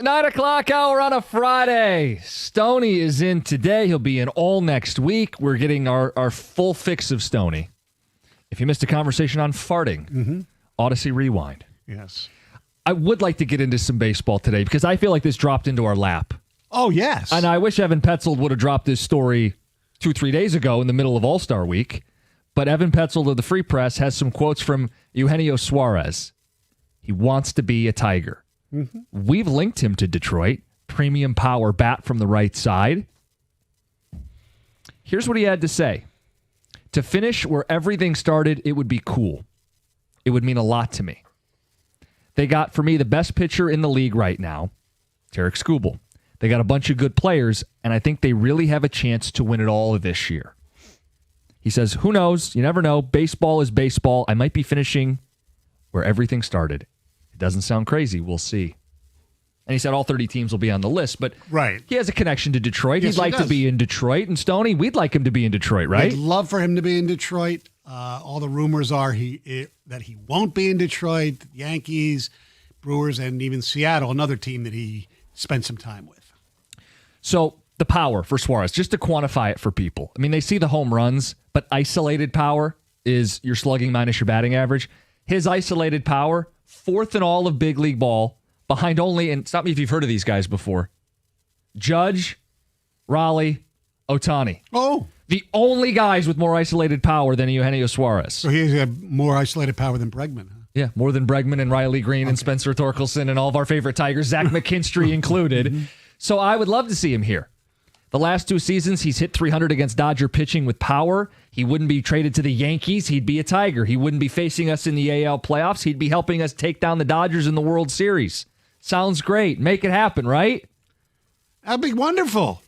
9 o'clock hour on a Friday. Stoney is in today. He'll be in all next week. We're getting our full fix of Stoney. If you missed a conversation on farting, Odyssey Rewind. Yes. I would like to get into some baseball today because I feel like this dropped into our lap. Oh, yes. And I wish Evan Petzold would have dropped this story 2-3 days ago in the middle of All-Star Week. But Evan Petzold of the Free Press has some quotes from Eugenio Suarez. He wants to be a Tiger. We've linked him to Detroit. Premium power bat from the right side. Here's what he had to say. To finish where everything started, it would be cool. It would mean a lot to me. They got, for me, the best pitcher in the league right now, Tarek Skubal. They got a bunch of good players, and I think they really have a chance to win it all this year. He says, who knows? You never know. Baseball is baseball. I might be finishing where everything started. It doesn't sound crazy. We'll see. And he said all 30 teams will be on the list, but he has a connection to Detroit. Yes, He'd like to be in Detroit. And Stoney, we'd like him to be in Detroit, right? I'd love for him to be in Detroit. All the rumors are that he won't be in Detroit. The Yankees, Brewers, and even Seattle, another team that he spent some time with. So the power for Suarez, just to quantify it for people. I mean, they see the home runs, but isolated power is your slugging minus your batting average. His isolated power, fourth in all of big league ball, behind only, and stop me if you've heard of these guys before, Judge, Raleigh, Ohtani. Oh. The only guys with more isolated power than Eugenio Suarez. So he's got more isolated power than Bregman, huh? Yeah, more than Bregman and Riley Green and Spencer Torkelson and all of our favorite Tigers, Zach McKinstry included. So I would love to see him here. The last 2 seasons, he's hit 300 against Dodger pitching with power. He wouldn't be traded to the Yankees. He'd be a Tiger. He wouldn't be facing us in the AL playoffs. He'd be helping us take down the Dodgers in the World Series. Sounds great. Make it happen, right? That'd be wonderful.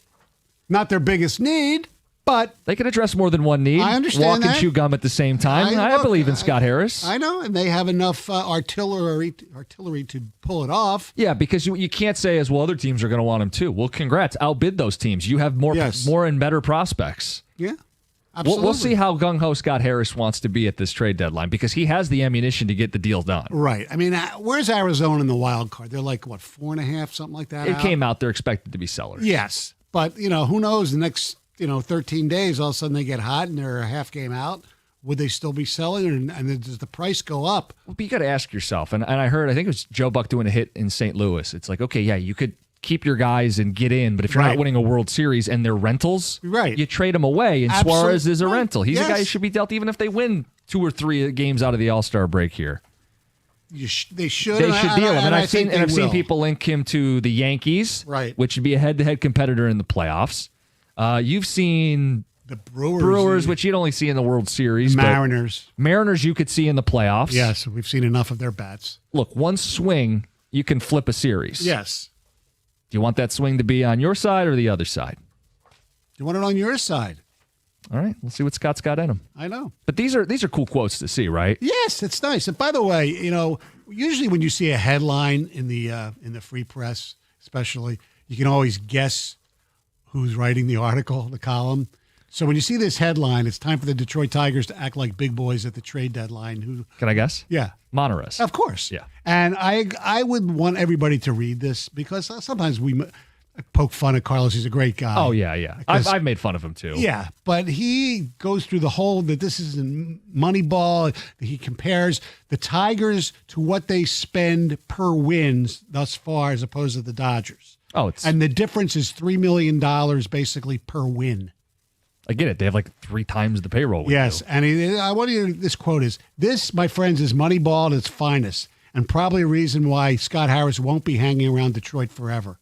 Not their biggest need, but they can address more than one need. I understand Walk that. and chew gum at the same time. I believe in Scott Harris. I know, and they have enough artillery to pull it off. Yeah, because you can't say as well other teams are going to want him too. Well, congrats. Outbid those teams. You have more and better prospects. Yeah, absolutely. We'll see how gung-ho Scott Harris wants to be at this trade deadline because he has the ammunition to get the deal done. Right. I mean, where's Arizona in the wild card? They're like, 4.5, something like that? It came out. They're expected to be sellers. Yes, but, who knows? The next 13 days, all of a sudden they get hot and they're a half game out. Would they still be selling, and does the price go up? Well, but you got to ask yourself, and I think it was Joe Buck doing a hit in St. Louis. It's like, okay, yeah, you could keep your guys and get in, but if you're not winning a World Series and they're rentals, you trade them away, and Suarez is a rental. He's a guy who should be dealt even if they win 2 or 3 games out of the All-Star break here. They should. They should deal him, and I've seen people link him to the Yankees, which would be a head-to-head competitor in the playoffs. You've seen the Brewers, which you'd only see in the World Series. Mariners you could see in the playoffs. Yes, we've seen enough of their bats. Look, one swing, you can flip a series. Yes. Do you want that swing to be on your side or the other side? You want it on your side. All right, we'll see what Scott's got in him. I know. But these are cool quotes to see, right? Yes, it's nice. And by the way, usually when you see a headline in the Free Press, especially, you can always guess who's writing the article, the column. So when you see this headline, it's time for the Detroit Tigers to act like big boys at the trade deadline. Can I guess? Yeah. Monterey. Of course. Yeah. And I would want everybody to read this because sometimes we poke fun at Carlos. He's a great guy. Oh, yeah. I've made fun of him, too. Yeah, but he goes through the whole that this is Moneyball. He compares the Tigers to what they spend per wins thus far as opposed to the Dodgers. And the difference is $3 million basically per win. I get it. They have like 3 times the payroll. Yes, and I want you to, this quote is, "This, my friends, is Moneyball at its finest, and probably a reason why Scott Harris won't be hanging around Detroit forever.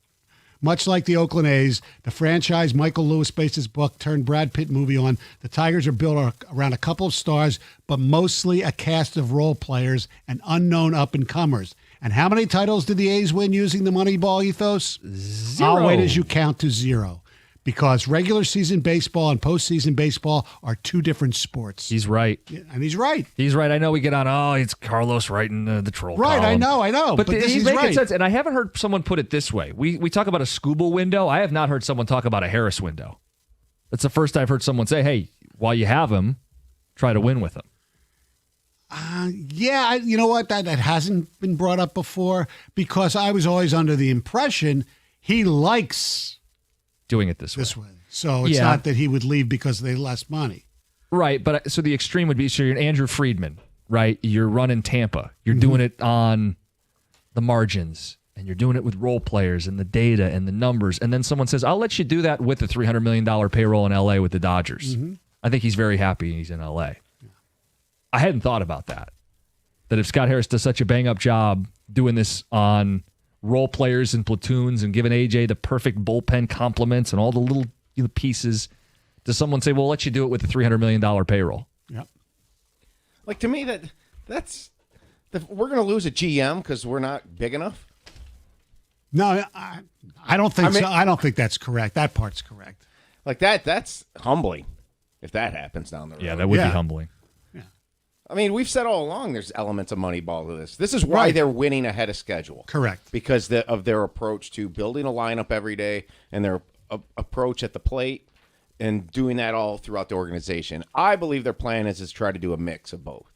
Much like the Oakland A's, the franchise Michael Lewis based his book turned Brad Pitt movie on, the Tigers are built around a couple of stars, but mostly a cast of role players and unknown up-and-comers. And how many titles did the A's win using the Moneyball ethos? 0. I'll wait as you count to 0. Because regular season baseball and postseason baseball are 2 different sports." He's right. And he's right. He's right. I know we get on, it's Carlos writing the troll Right, column. I know. But this he's is making right. sense. And I haven't heard someone put it this way. We talk about a Skubal window. I have not heard someone talk about a Harris window. That's the first I've heard someone say, hey, while you have him, try to win with him. Yeah, you know what? That hasn't been brought up before because I was always under the impression he likes doing it this way. So it's not that he would leave because they less money. Right, but so the extreme would be, so you're Andrew Friedman, right? You're running Tampa. You're doing it on the margins, and you're doing it with role players and the data and the numbers, and then someone says, I'll let you do that with the $300 million payroll in L.A. with the Dodgers. I think he's very happy he's in L.A. I hadn't thought about that if Scott Harris does such a bang-up job doing this on role players and platoons and giving A.J. the perfect bullpen compliments and all the little pieces, does someone say, well, let you do it with the $300 million payroll? Yep. Like, to me, we're going to lose a GM because we're not big enough? No, I don't think so. I don't think that's correct. That part's correct. Like, that's humbling if that happens down the road. Yeah, that would be humbling. I mean, we've said all along there's elements of Moneyball to this. This is why they're winning ahead of schedule. Correct. Because of their approach to building a lineup every day and their approach at the plate and doing that all throughout the organization. I believe their plan is to try to do a mix of both.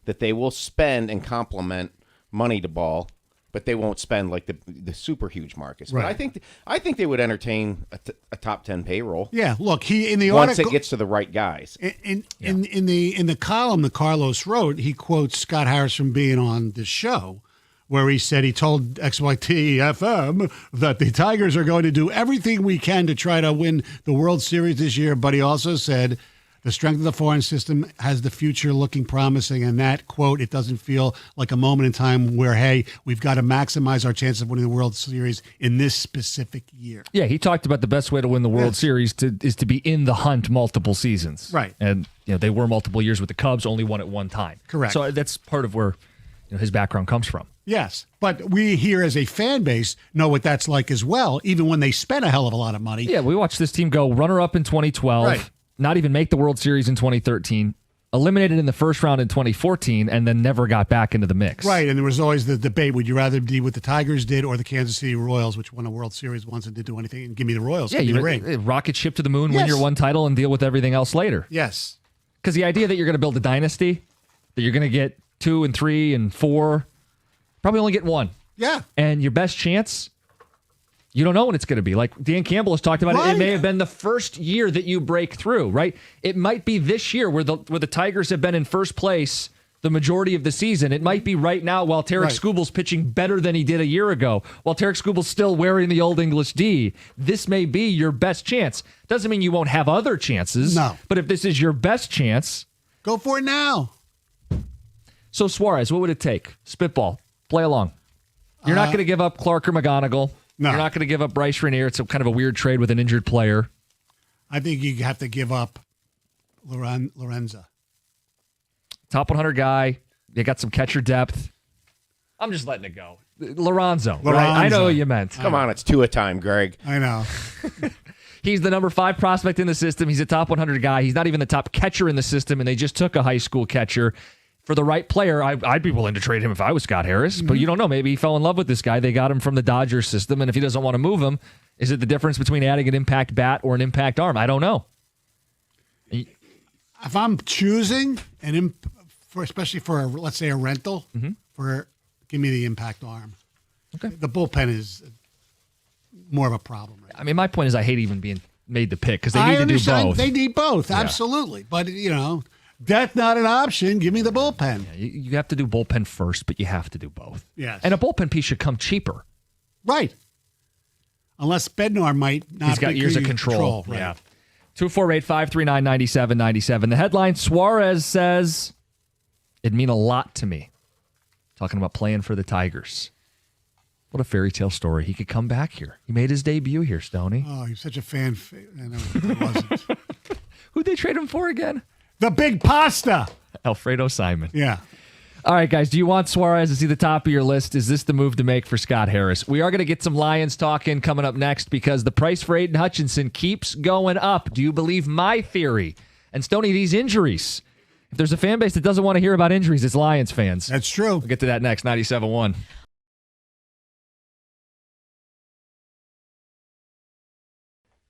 That they will spend and complement money to ball, but they won't spend like the super huge markets. Right. But I think they would entertain a top 10 payroll. Yeah, look, he in the once article, it gets to the right guys. In the column that Carlos wrote, he quotes Scott Harris from being on the show, where he said he told XYT FM that the Tigers are going to do everything we can to try to win the World Series this year, but he also said the strength of the foreign system has the future looking promising, and that, quote, it doesn't feel like a moment in time where, hey, we've got to maximize our chances of winning the World Series in this specific year. Yeah, he talked about the best way to win the World Series is to be in the hunt multiple seasons. Right. And they were multiple years with the Cubs, only won at one time. Correct. So that's part of where his background comes from. Yes, but we here as a fan base know what that's like as well, even when they spent a hell of a lot of money. Yeah, we watched this team go runner-up in 2012. Right. Not even make the World Series in 2013, eliminated in the first round in 2014, and then never got back into the mix. Right, and there was always the debate, would you rather be what the Tigers did or the Kansas City Royals, which won a World Series once and didn't do anything, and give me the Royals, give me the ring. Rocket ship to the moon, win your one title, and deal with everything else later. Yes. Because the idea that you're going to build a dynasty, that you're going to get 2 and 3 and 4, probably only get 1. Yeah. And your best chance, you don't know when it's going to be. Like Dan Campbell has talked about it may have been the first year that you break through, right? It might be this year where the Tigers have been in first place the majority of the season. It might be right now while Tarek Skubal's pitching better than he did a year ago, while Tarek Skubal's still wearing the Old English D. This may be your best chance. Doesn't mean you won't have other chances. No. But if this is your best chance, go for it now. So Suarez, what would it take? Spitball. Play along. You're not going to give up Clark or McGonigal. No. You're not going to give up Bryce Rainier. It's kind of a weird trade with an injured player. I think you have to give up Lorenza. Top 100 guy. You got some catcher depth. I'm just letting it go. Lorenzo. Right? I know what you meant. Come on, it's 2 a time, Greg. I know. He's the number 5 prospect in the system. He's a top 100 guy. He's not even the top catcher in the system, and they just took a high school catcher. For the right player, I'd be willing to trade him if I was Scott Harris, but you don't know. Maybe he fell in love with this guy. They got him from the Dodgers system, and if he doesn't want to move him, is it the difference between adding an impact bat or an impact arm? I don't know. If I'm choosing especially for let's say a rental, give me the impact arm. Okay. The bullpen is more of a problem. Right? I mean, my point is I hate even being made the pick because they need to do both. They need both, absolutely. But that's not an option. Give me the bullpen. Yeah, you have to do bullpen first, but you have to do both. Yes. And a bullpen piece should come cheaper. Right. Unless Bednar might not. He's got years of control. Right. Yeah. 248-539-9797. The headline, Suarez says, it'd mean a lot to me. Talking about playing for the Tigers. What a fairy tale story. He could come back here. He made his debut here, Stoney. Oh, he's such a fan. No, he wasn't. Who'd they trade him for again? The big pasta. Alfredo Simon. Yeah. All right, guys, do you want Suarez to see the top of your list? Is this the move to make for Scott Harris? We are going to get some Lions talking coming up next because the price for Aiden Hutchinson keeps going up. Do you believe my theory? And Stoney, these injuries. If there's a fan base that doesn't want to hear about injuries, it's Lions fans. That's true. We'll get to that next. 97.1.